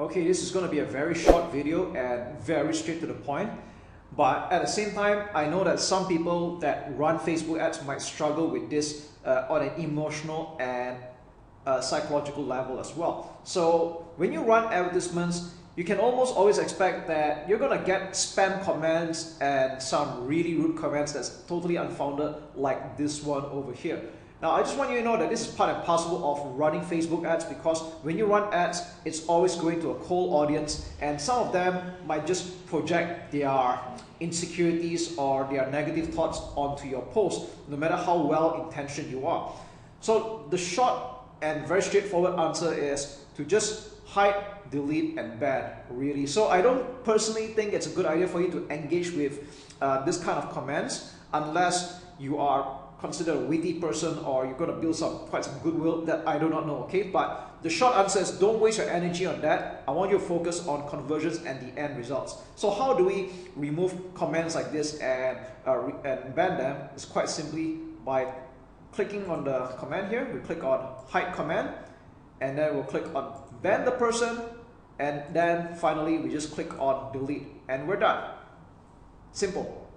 Okay, this is going to be a very short video and very straight to the point. But at the same time, I know that some people that run Facebook ads might struggle with this on an emotional and psychological level as well. So when you run advertisements, you can almost always expect that you're gonna get spam comments and some really rude comments that's totally unfounded, like this one over here. Now, I just want you to know that this is part and parcel of running Facebook ads, because when you run ads, it's always going to a cold audience, and some of them might just project their insecurities or their negative thoughts onto your post, no matter how well intentioned you are. So the short and very straightforward answer is to just hide, delete, and ban, really. So I don't personally think it's a good idea for you to engage with this kind of comments unless you are considered a witty person or you're going to build quite some goodwill, that I do not know, okay? But the short answer is don't waste your energy on that. I want you to focus on conversions and the end results. So how do we remove comments like this and ban them? It's quite simply by clicking on the command here. We click on hide command, and then we'll click on ban the person, and then finally we just click on delete, and we're done. Simple.